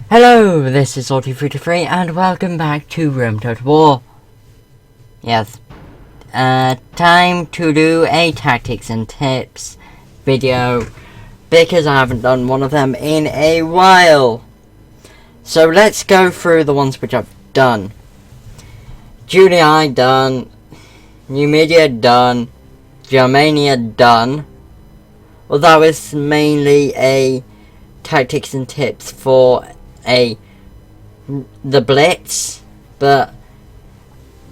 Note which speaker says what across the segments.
Speaker 1: Hello, this is Salty33 and welcome back to Total War. Yes, time to do a tactics and tips video because I haven't done one of them in a while. So let's go through the ones which I've done. Julia done, Numidia done, Germania done. Well, that was mainly a tactics and tips for the Blitz, but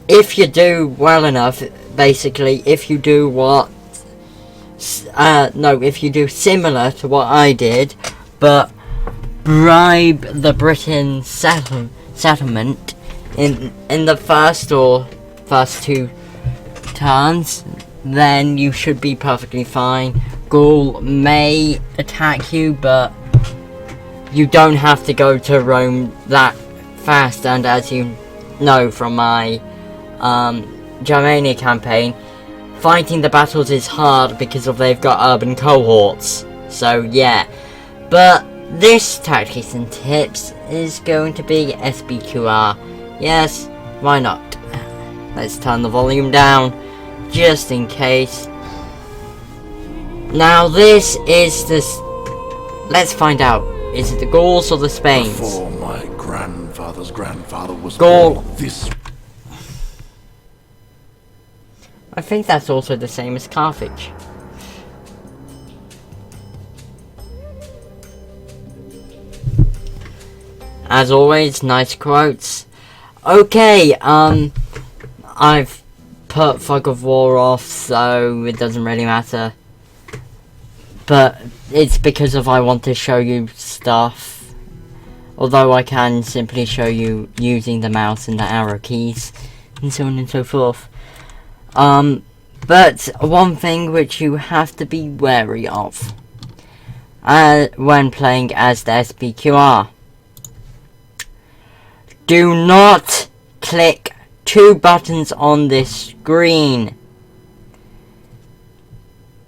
Speaker 1: if you do well enough, basically, if you do if you do similar to what I did, but bribe the Britain settlement in the first two turns, then you should be perfectly fine. Gaul may attack you, but you don't have to go to Rome that fast, and as you know from my Germania campaign, fighting the battles is hard because they've got urban cohorts. So yeah, but this tactics and tips is going to be SPQR. Yes, why not? Let's turn the volume down just in case. Now this is this. Let's find out. Is it the Gauls or the Spains?
Speaker 2: Before my grandfather's grandfather was
Speaker 1: Gaul.
Speaker 2: born, this...
Speaker 1: I think that's also the same as Carthage. As always, nice quotes. Okay, I've put Fog of War off, so it doesn't really matter. But it's because I want to show you stuff. Although I can simply show you using the mouse and the arrow keys, and so on and so forth. But one thing which you have to be wary of when playing as the SPQR. Do not click two buttons on this screen.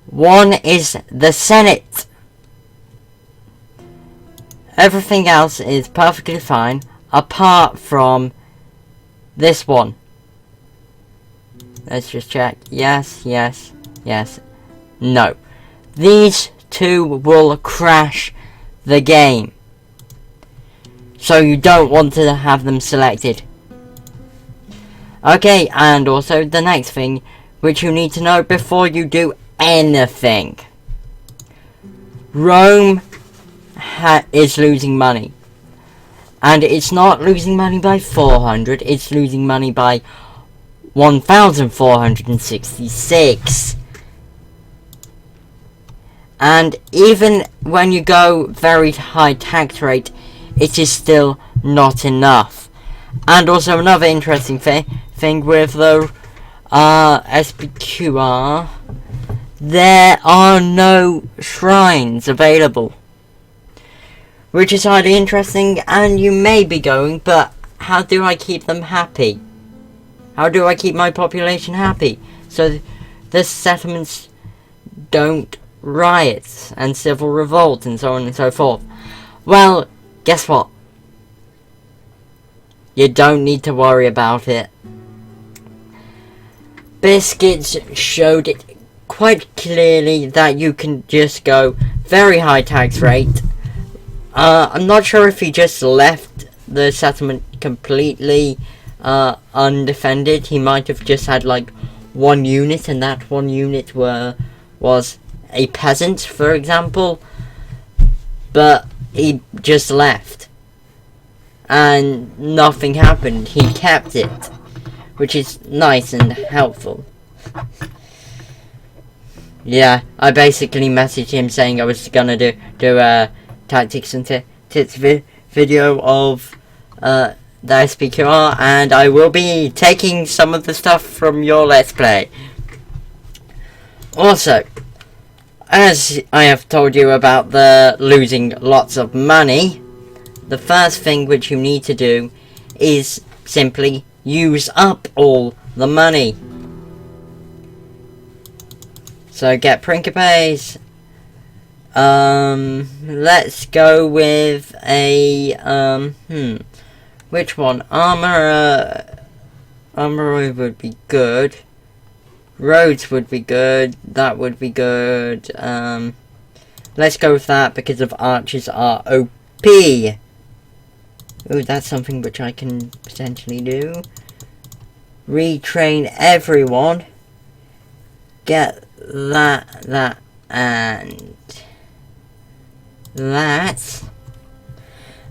Speaker 1: One is the Senate. Everything else is perfectly fine, apart from this one. Let's just check. Yes, yes, yes. No. These two will crash the game. So you don't want to have them selected. Okay, and also the next thing which you need to know before you do anything. Rome is losing money. And it's not losing money by 400, it's losing money by 1,466. And even when you go very high tax rate, it is still not enough. And also another interesting thing with the SPQR, there are no shrines available, which is highly interesting, and you may be going, but how do I keep them happy? How do I keep my population happy so the settlements don't riot and civil revolt and so on and so forth? Well, guess what? You don't need to worry about it. Biscuits showed it quite clearly that you can just go very high tax rate. I'm not sure if he just left the settlement completely undefended. He might have just had like one unit, and that one unit was a peasant, for example. But he just left, and nothing happened. He kept it, which is nice and helpful. Yeah, I basically messaged him saying I was gonna do a tactics and tips video of the SPQR, and I will be taking some of the stuff from your Let's Play. Also, as I have told you about the losing lots of money, the first thing which you need to do is simply use up all the money. So get Principes, Let's go with a, which one? Armorer would be good. Roads would be good. That would be good. Let's go with that because of archers are OP. Ooh, that's something which I can potentially do. Retrain everyone. Get that, and that.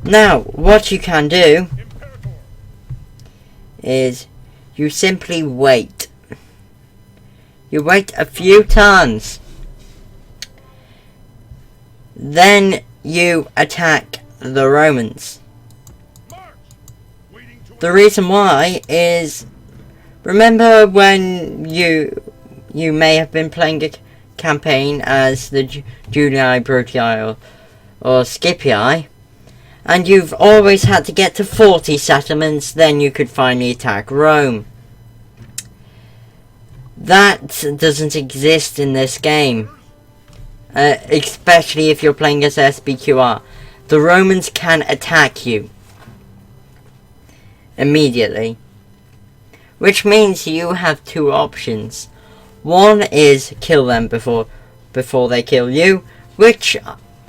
Speaker 1: Now, what you can do is you simply wait. You wait a few turns. Then you attack the Romans. The reason why is, remember when you may have been playing a campaign as the Julii, Brutii, or Scipii, and you've always had to get to 40 settlements, then you could finally attack Rome. That doesn't exist in this game. Especially if you're playing as SPQR. The Romans can attack you immediately. Which means you have two options. One is kill them before they kill you, which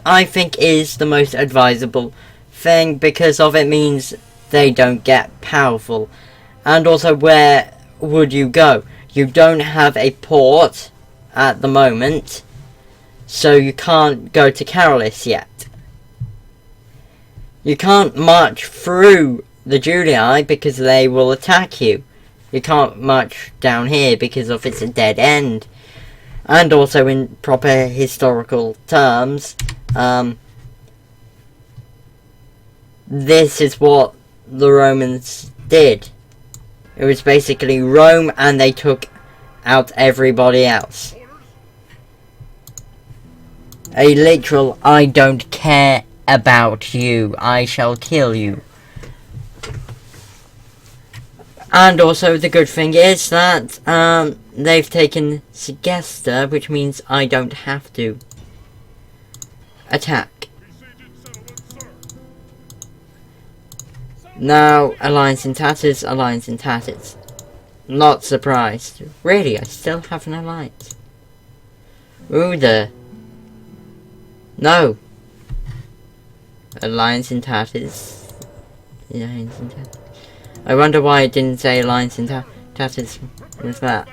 Speaker 1: I think is the most advisable thing, because of it means they don't get powerful. And also, where would you go? You don't have a port at the moment, so you can't go to Caralis yet. You can't march through the Julii because they will attack you. You can't march down here because of it's a dead end. And also, in proper historical terms, this is what the Romans did. It was basically Rome, and they took out everybody else. A literal, I don't care about you, I shall kill you. And also, the good thing is that they've taken Segesta, which means I don't have to attack. Now, Alliance in Tatters, Alliance in Tatters. Not surprised. Really, I still have an alliance. Ooh, no. Alliance in Tatters. Alliance in Tatters. I wonder why it didn't say Alliance in Tatters with that.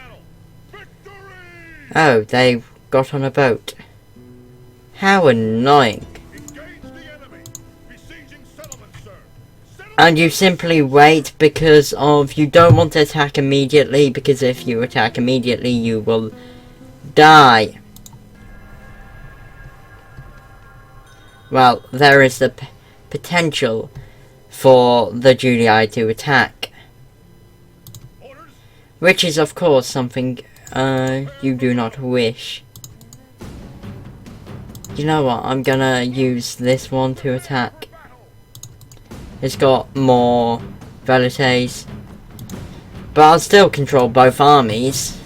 Speaker 1: Oh, they got on a boat. How annoying. And you simply wait because of you don't want to attack immediately, because if you attack immediately you will die. Well, there is the potential for the Julii to attack, which is of course something you do not wish. You know what, I'm gonna use this one to attack. It's got more velites, but I'll still control both armies.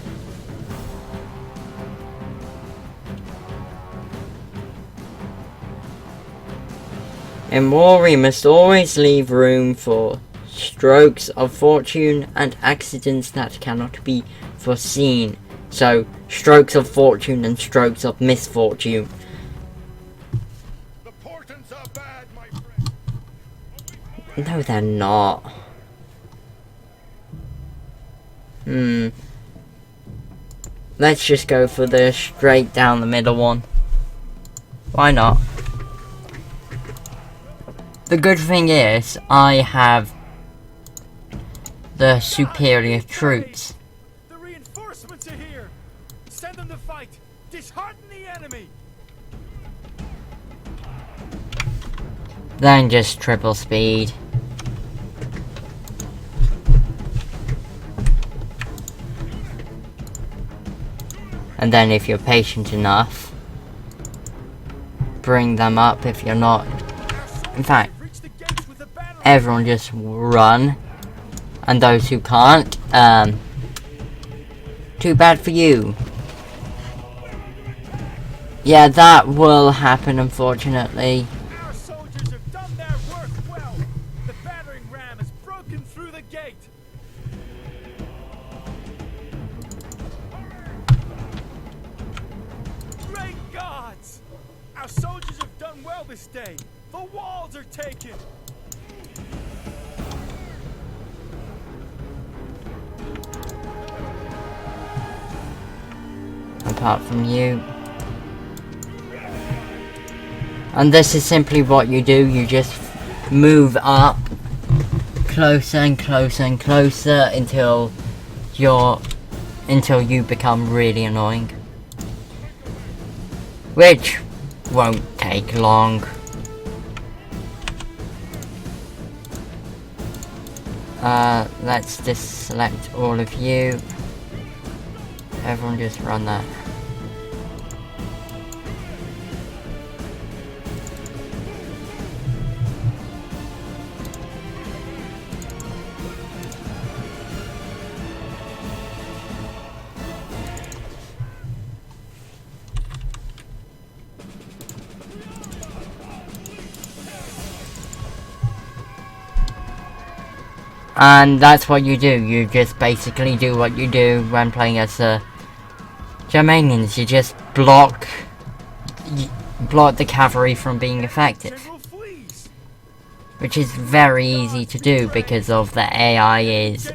Speaker 1: In war, we must always leave room for strokes of fortune and accidents that cannot be foreseen. So, strokes of fortune and strokes of misfortune.
Speaker 2: The portents are bad, my friend.
Speaker 1: No, they're not. Let's just go for the straight down the middle one. Why not? The good thing is, I have the superior troops.
Speaker 3: The reinforcements are here. Send them to fight. Dishearten the enemy.
Speaker 1: Then just triple speed. And then if you're patient enough, bring them up. If you're not, in fact, everyone just run. And those who can't, too bad for you. Yeah, that will happen, unfortunately.
Speaker 3: Our soldiers have done their work well. The battering ram has broken through the gate. Great gods! Our soldiers have done well this day. The walls are taken.
Speaker 1: Apart from you. And this is simply what you do. You just move up closer and closer and closer until you become really annoying. Which won't take long. Let's just select all of you. Everyone just run that. And that's what you do. You just basically do what you do when playing as Germanians. You just block the cavalry from being effective, which is very easy to do because of the AI is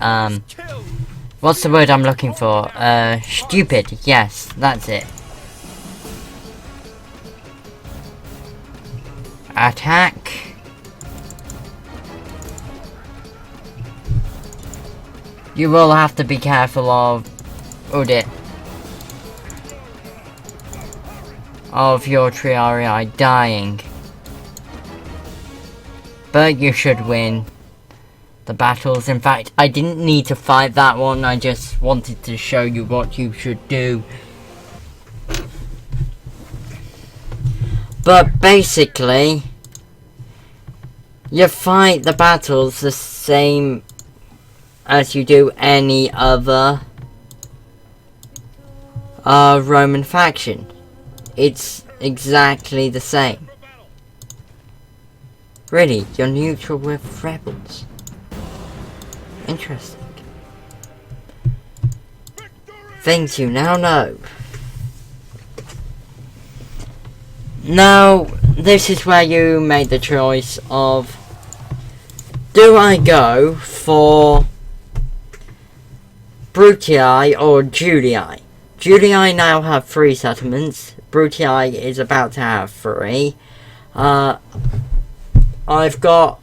Speaker 1: what's the word I'm looking for? Stupid. Yes, that's it. Attack. You will have to be careful of your Triarii dying. But you should win the battles. In fact, I didn't need to fight that one. I just wanted to show you what you should do. But basically, you fight the battles the same as you do any other Roman faction. It's exactly the same. Really, you're neutral with rebels. Interesting. Things you now know. Now, this is where you made the choice of, do I go for Brutii or Julii? Julii now have 3 settlements. Brutii is about to have 3. I've got...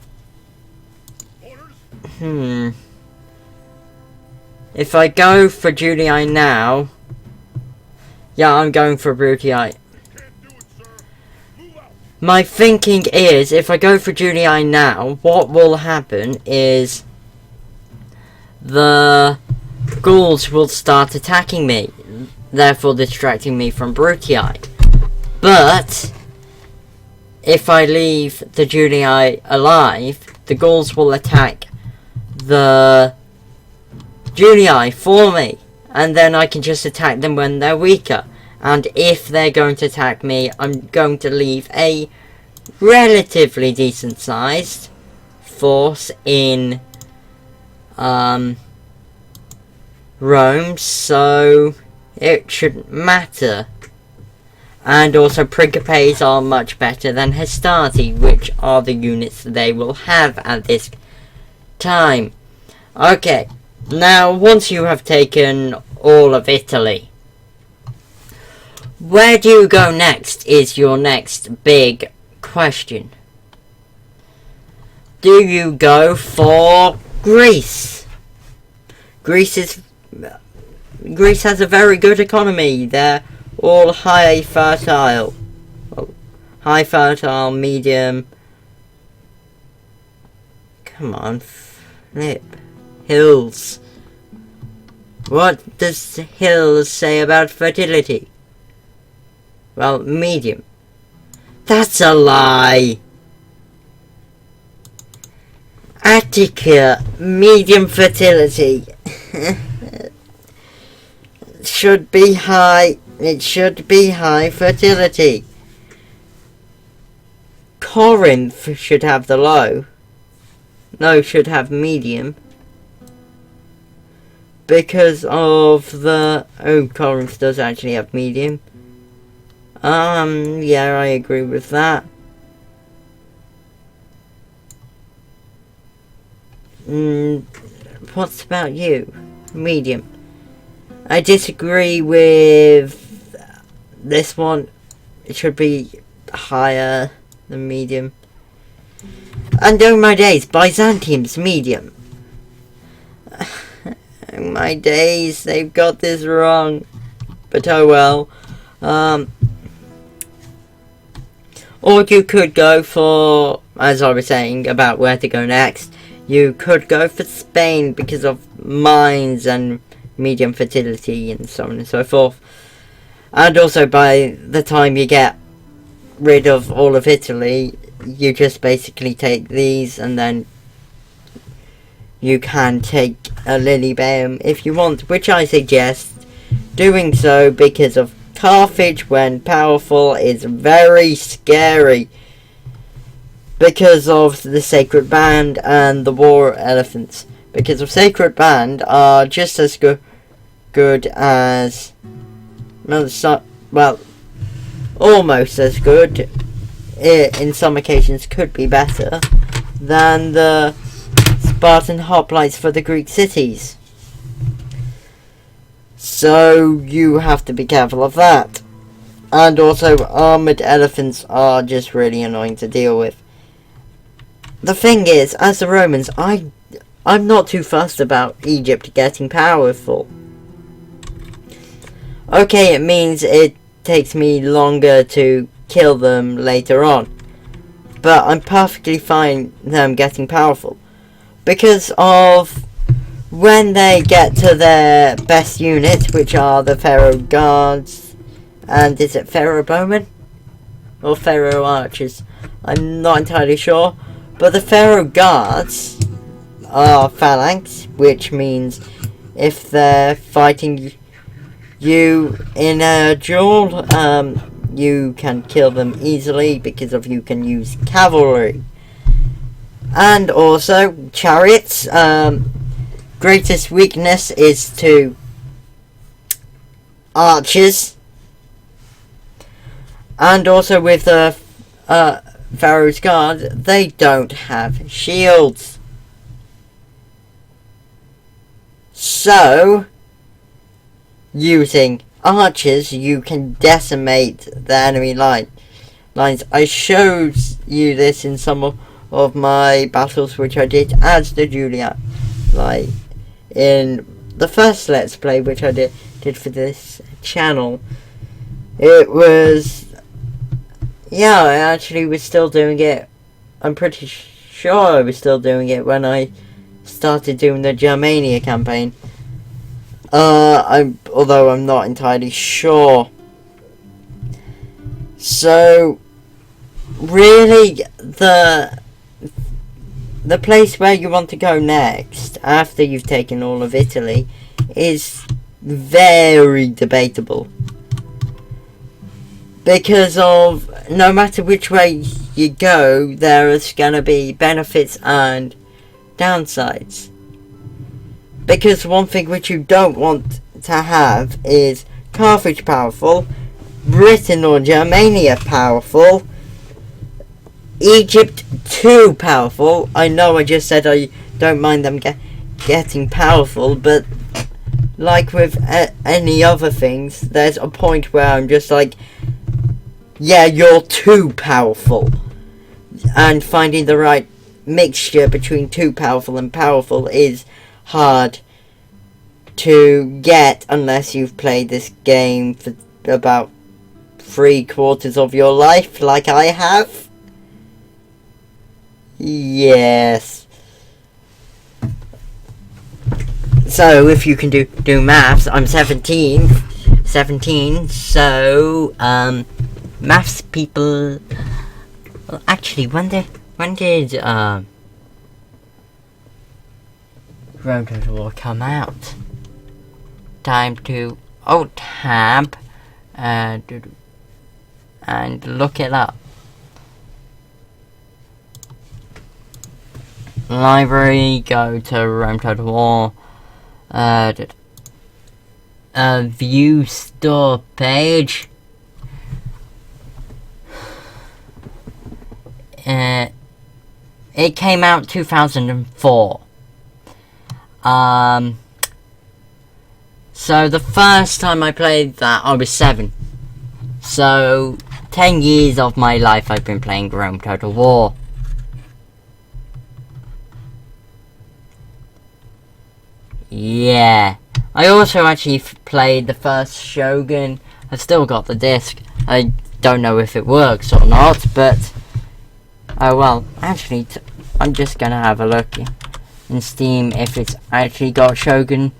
Speaker 1: If I go for Julii now... Yeah, I'm going for Brutii. My thinking is, if I go for Julii now, what will happen is the Gauls will start attacking me, therefore distracting me from Brutii. But if I leave the Julii alive, the Gauls will attack the Julii for me, and then I can just attack them when they're weaker. And if they're going to attack me, I'm going to leave a relatively decent sized force in Rome, so it shouldn't matter. And also Principes are much better than Hastati, which are the units they will have at this time. Okay, now once you have taken all of Italy, where do you go next is your next big question. Do you go for Greece? Greece has a very good economy. They're all high fertile. Well, high fertile, medium. Come on, flip. Hills. What does hills say about fertility? Well, medium. That's a lie! Attica, medium fertility. Should be high. it should be high fertility. Corinth should have the low. No, should have medium. Because of the... Oh, Corinth does actually have medium. Yeah, I agree with that. What's about you? Medium. I disagree with this one. It should be higher than medium. And oh my days, Byzantium's medium. Oh my days, they've got this wrong. But oh well. Or you could go for, as I was saying about where to go next, you could go for Spain because of mines and medium fertility and so on and so forth. And also by the time you get rid of all of Italy, you just basically take these and then you can take a Lilybæum if you want, which I suggest doing so because of Carthage, when powerful, is very scary because of the Sacred Band and the War Elephants. Because of Sacred Band are just as good as, well, almost as good, in some occasions could be better, than the Spartan hoplites for the Greek cities. So you have to be careful of that. And also armoured elephants are just really annoying to deal with. The thing is, as the Romans, I'm not too fussed about Egypt getting powerful. Okay, it means it takes me longer to kill them later on. But I'm perfectly fine them getting powerful. Because of when they get to their best unit, which are the Pharaoh Guards, and is it Pharaoh Bowmen? Or Pharaoh Archers? I'm not entirely sure. But the Pharaoh Guards are phalanx, which means if they're fighting you in a duel, you can kill them easily because of you can use cavalry. And also chariots. Greatest weakness is to archers. And also with the Pharaoh's Guard, they don't have shields. So, using archers, you can decimate the enemy lines. I showed you this in some of my battles which I did as the Juliet. Like, in the first Let's Play which I did for this channel. It was... Yeah, I actually was still doing it. I'm pretty sure I was still doing it when I started doing the Germania campaign. Although I'm not entirely sure. So, really, the place where you want to go next, after you've taken all of Italy, is very debatable. Because of, no matter which way you go, there is going to be benefits and downsides. Because one thing which you don't want to have is Carthage powerful, Britain or Germania powerful, Egypt too powerful. I know I just said I don't mind them getting powerful, but like with any other things, there's a point where I'm just like, yeah, you're too powerful. And finding the right mixture between too powerful and powerful is hard to get unless you've played this game for about 3/4 of your life, like I have. Yes. So if you can do maths, I'm 17, so maths people. Well, actually, when did Rome Total War come out? Time to tab and look it up. Library, go to Rome Total War, view store page. It came out 2004. So the first time I played that, I was 7. So 10 years of my life I've been playing Rome Total War. Yeah. I also actually played the first Shogun. I've still got the disc. I don't know if it works or not, but oh well. Actually, I'm just gonna have a look in Steam if it's actually got Shogun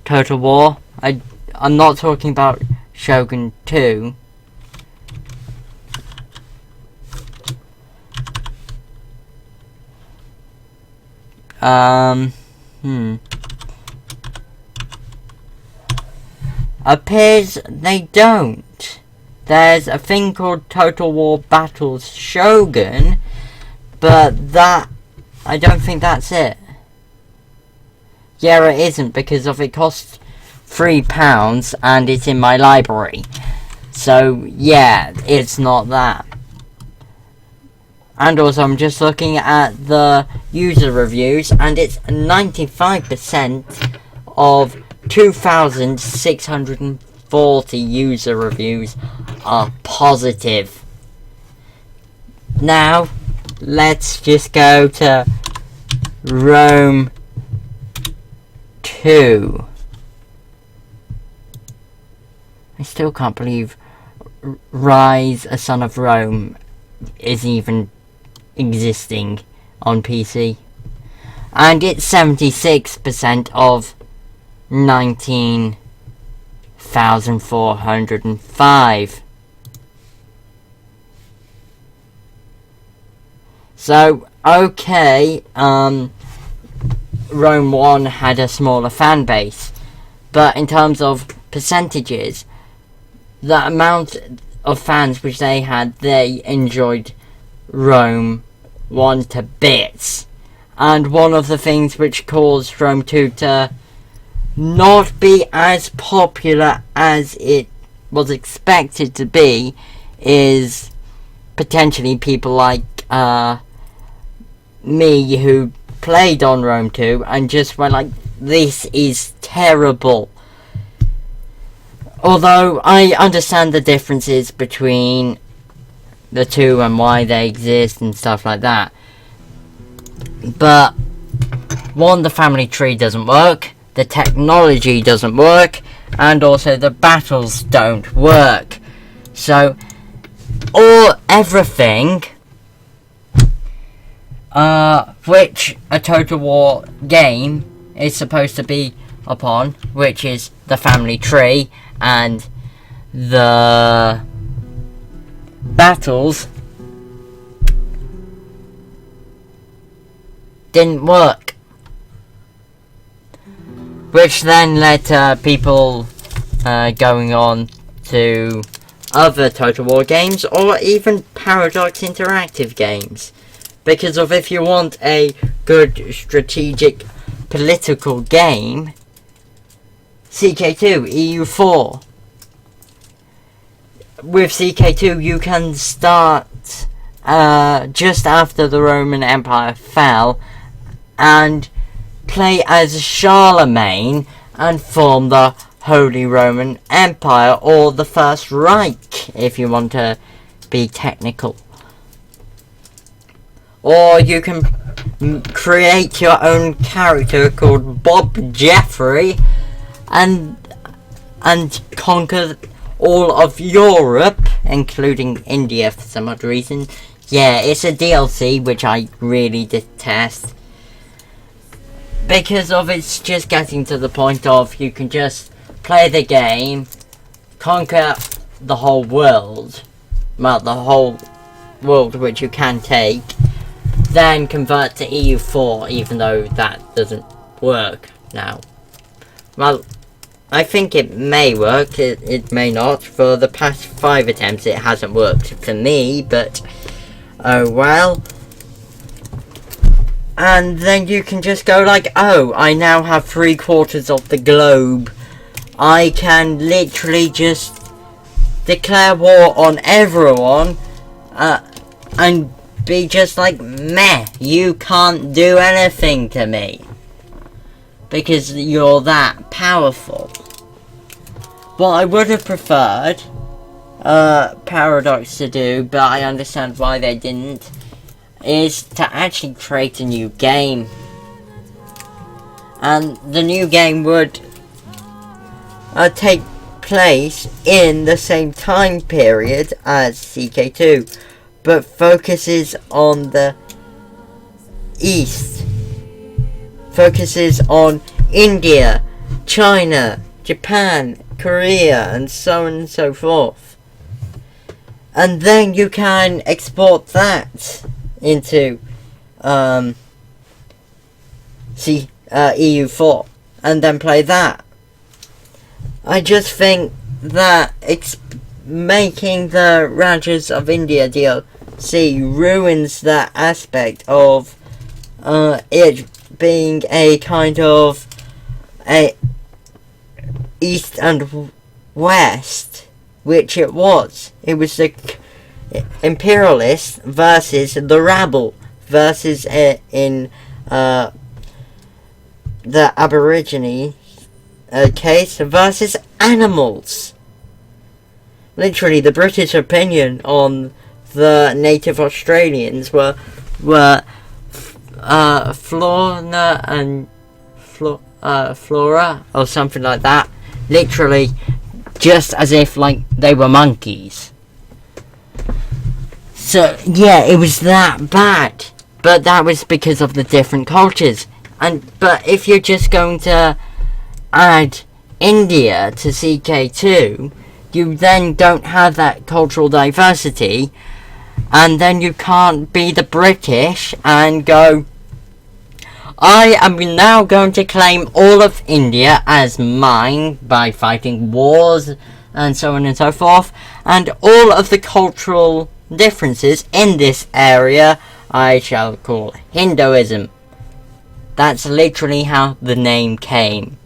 Speaker 1: Total War. I'm not talking about Shogun 2. Appears they don't. There's a thing called Total War Battles Shogun, but that, I don't think that's it. Yeah, it isn't, because of it costs £3 and it's in my library. So yeah, it's not that. And also I'm just looking at the user reviews, and it's 95% of 2,640 user reviews are positive. Now, let's just go to Rome 2. I still can't believe Rise, a Son of Rome is even existing on PC. And it's 76% of 19,405. So, okay, Rome 1 had a smaller fan base, but in terms of percentages, the amount of fans which they had, they enjoyed Rome 1 to bits. And one of the things which caused Rome 2 to not be as popular as it was expected to be is potentially people like me, who played on Rome 2 and just went like, this is terrible. Although I understand the differences between the two and why they exist and stuff like that, but one, the family tree doesn't work, the technology doesn't work, and also the battles don't work. So everything which a Total War game is supposed to be upon, which is the family tree and the battles, didn't work. Which then led to people going on to other Total War games, or even Paradox Interactive games. Because of, if you want a good strategic political game, CK2, EU4. With CK2 you can start just after the Roman Empire fell and play as Charlemagne and form the Holy Roman Empire, or the First Reich if you want to be technical. Or you can create your own character called Bob Jeffrey and conquer all of Europe, including India for some odd reason. Yeah, it's a DLC which I really detest, because of it's just getting to the point of you can just play the game, conquer the whole world, well, the whole world which you can take, then convert to EU4, even though that doesn't work now. Well, I think it may work, it may not. For the past 5 attempts it hasn't worked for me, but oh well. And then you can just go like, oh, I now have 3/4 of the globe. I can literally just declare war on everyone, and be just like, meh, you can't do anything to me. Because you're that powerful. What I would have preferred Paradox to do, but I understand why they didn't, is to actually create a new game. And the new game would take place in the same time period as CK2, but focuses on the East. Focuses on India, China, Japan, Korea, and so on and so forth. And then you can export that into EU4 and then play that. I just think that making the Rajas of India DLC ruins that aspect of it being a kind of a East and West, which it was. It was the imperialists versus the rabble versus in the Aborigine case versus animals. Literally, the British opinion on the native Australians were fauna and flora or something like that. Literally, just as if like they were monkeys. So yeah, it was that bad. But that was because of the different cultures. But if you're just going to add India to CK2, you then don't have that cultural diversity, and then you can't be the British and go, I am now going to claim all of India as mine by fighting wars and so on and so forth, and all of the cultural differences in this area I shall call Hinduism. That's literally how the name came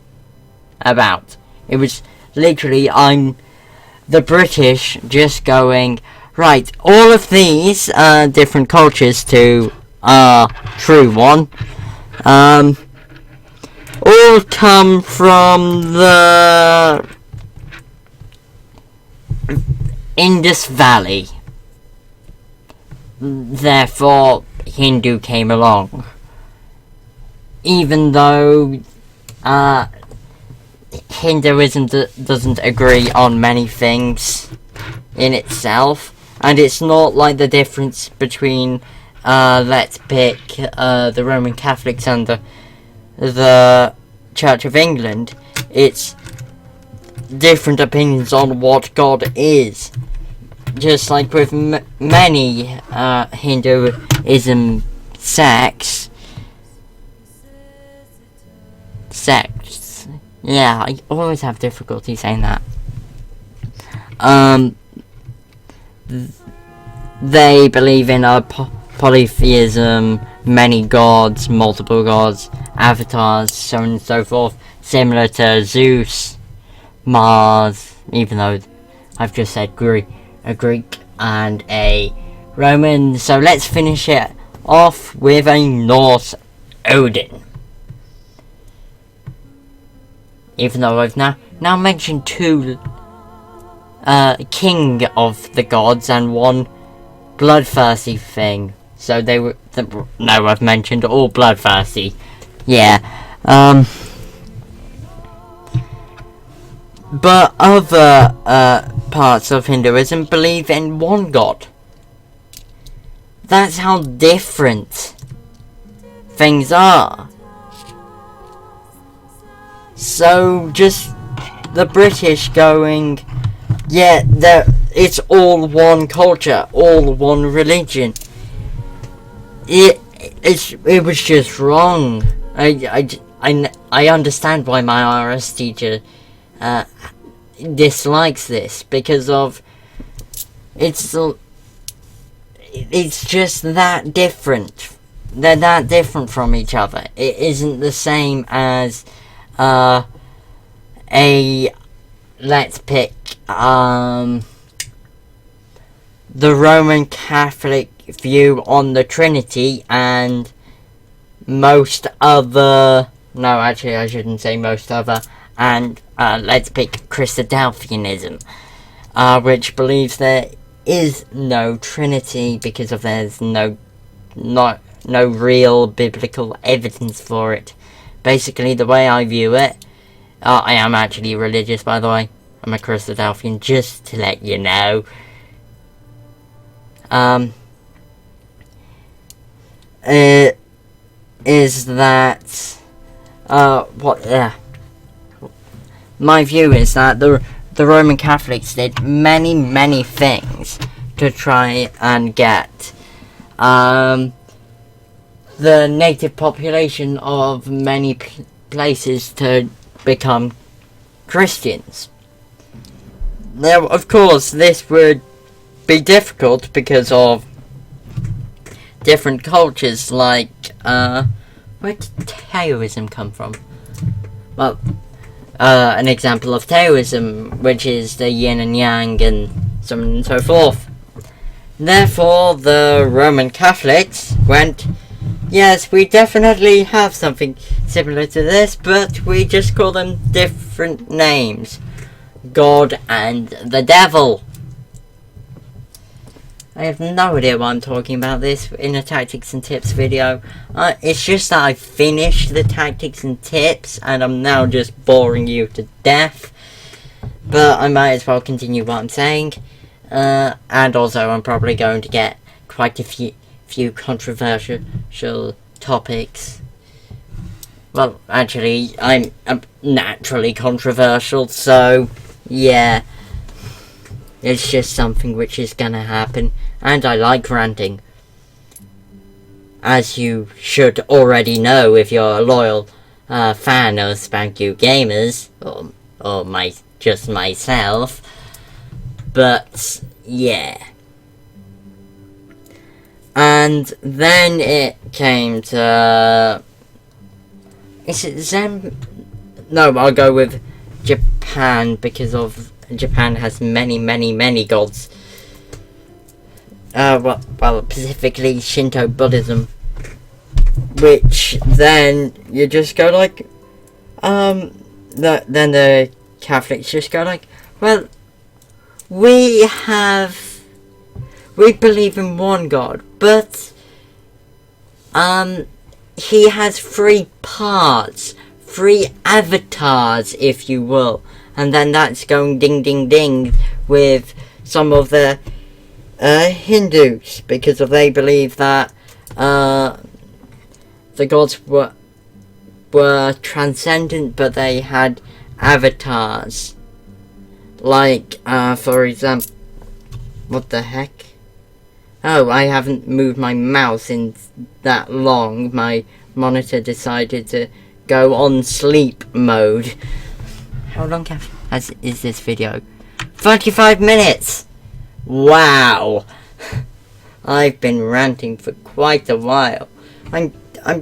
Speaker 1: about. It was literally, I'm the British just going, right, all of these different cultures to our true one all come from the Indus Valley. Therefore, Hindu came along. Even though Hinduism doesn't agree on many things in itself, and it's not like the difference between let's pick the Roman Catholics and the Church of England. It's different opinions on what God is. Just like with many Hinduism sects. Yeah, I always have difficulty saying that. They believe in a polytheism, many gods, multiple gods, avatars, so on and so forth, similar to Zeus, Mars, even though I've just said a Greek and a Roman. So let's finish it off with a Norse Odin. Even though I've now mentioned 2 king of the gods and 1 bloodthirsty thing. So they were no, I've mentioned all bloodthirsty. Yeah. But other parts of Hinduism believe in 1 god. That's how different things are. So just the British going, yeah, it's all one culture, all one religion. It was just wrong. I understand why my RS teacher dislikes this because of it's just that different. They're that different from each other. It isn't the same as let's pick the Roman Catholic view on the Trinity and most other, no, actually I shouldn't say most other, and let's pick Christadelphianism, which believes there is no Trinity because of there's no real biblical evidence for it. Basically, the way I view it, I am actually religious, by the way. I'm a Christadelphian, just to let you know. Is that my view is that the Roman Catholics did many things to try and get the native population of many places to become Christians. Now, of course, this would be difficult because of different cultures, like, where did Taoism come from? Well, an example of Taoism, which is the yin and yang and so on and so forth. Therefore, the Roman Catholics went, yes, we definitely have something similar to this, but we just call them different names. God and the devil. I have no idea why I'm talking about this in a tactics and tips video. It's just that I finished the tactics and tips and I'm now just boring you to death. But I might as well continue what I'm saying. And also I'm probably going to get quite a few controversial topics. Well, actually, I'm naturally controversial, so yeah. It's just something which is gonna happen, and I like ranting. As you should already know if you're a loyal fan of SPQR Gamers, or just myself. But yeah. And then it came to... Is it Zen? No, I'll go with Japan because of... Japan has many gods. Well, specifically Shinto Buddhism. Which then you just go like, then the Catholics just go like, well, we believe in one God, but he has 3 parts, 3 avatars, if you will. And then that's going ding ding ding with some of the Hindus, because they believe that the gods were transcendent, but they had avatars. Like, for example, what the heck? Oh, I haven't moved my mouse in that long. My monitor decided to go on sleep mode. How long is this video? 35 minutes! Wow! I've been ranting for quite a while. I'm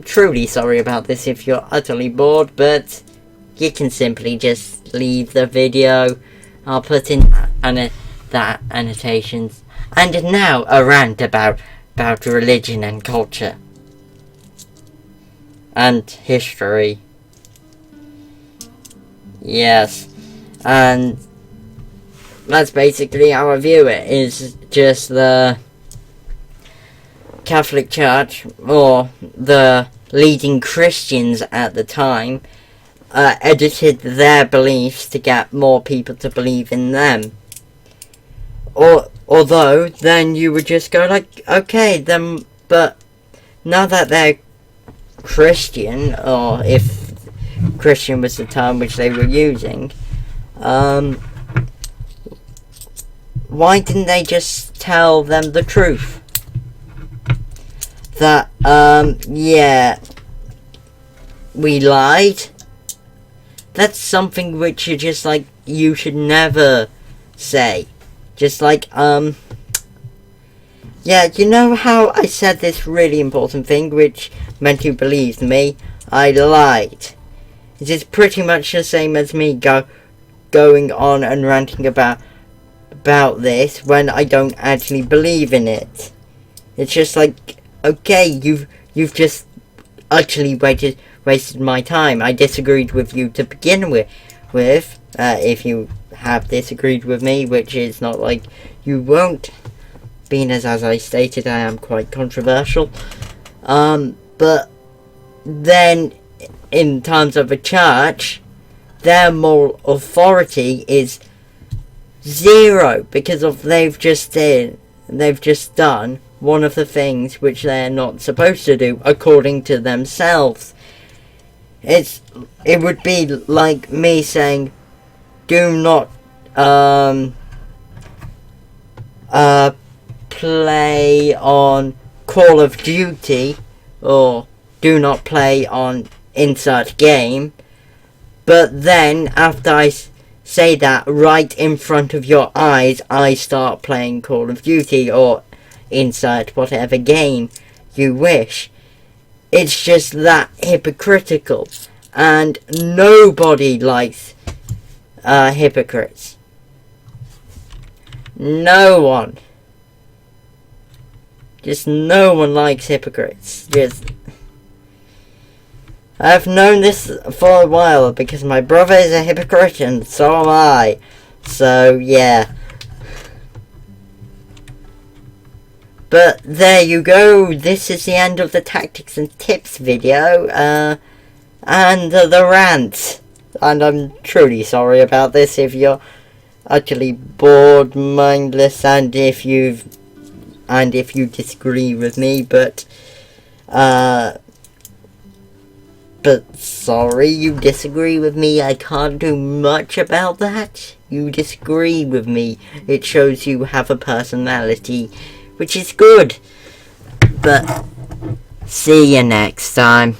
Speaker 1: truly sorry about this if you're utterly bored, but you can simply just leave the video. I'll put in the annotations. And now a rant about religion and culture. And history. Yes, and that's basically how I view it, is just the Catholic Church, or the leading Christians at the time, edited their beliefs to get more people to believe in them. Although, then you would just go like, okay, then, but now that they're Christian, or if Christian was the term which they were using, why didn't they just tell them the truth? That, yeah, we lied, that's something which you just like, you should never say. Just like, yeah, you know how I said this really important thing which meant you believed me? I lied. It is pretty much the same as me going on and ranting about this when I don't actually believe in it. It's just like, okay, you've just utterly wasted my time. I disagreed with you to begin with, if you have disagreed with me, which is not like you won't, being as I stated, I am quite controversial. But then, in terms of a church, their moral authority is zero, because of they've just done one of the things which they're not supposed to do according to themselves. It would be like me saying, do not play on Call of Duty, or do not play on insert game, but then after I say that, right in front of your eyes, I start playing Call of Duty or insert whatever game you wish. It's just that hypocritical, and nobody likes hypocrites. No one. Just no one likes hypocrites. I've known this for a while because my brother is a hypocrite and so am I. So, yeah. But there you go. This is the end of the tactics and tips video. And the rant. And I'm truly sorry about this if you're utterly bored, mindless, and if you disagree with me, but sorry you disagree with me. I can't do much about that. You disagree with me. It shows you have a personality, which is good. But see you next time.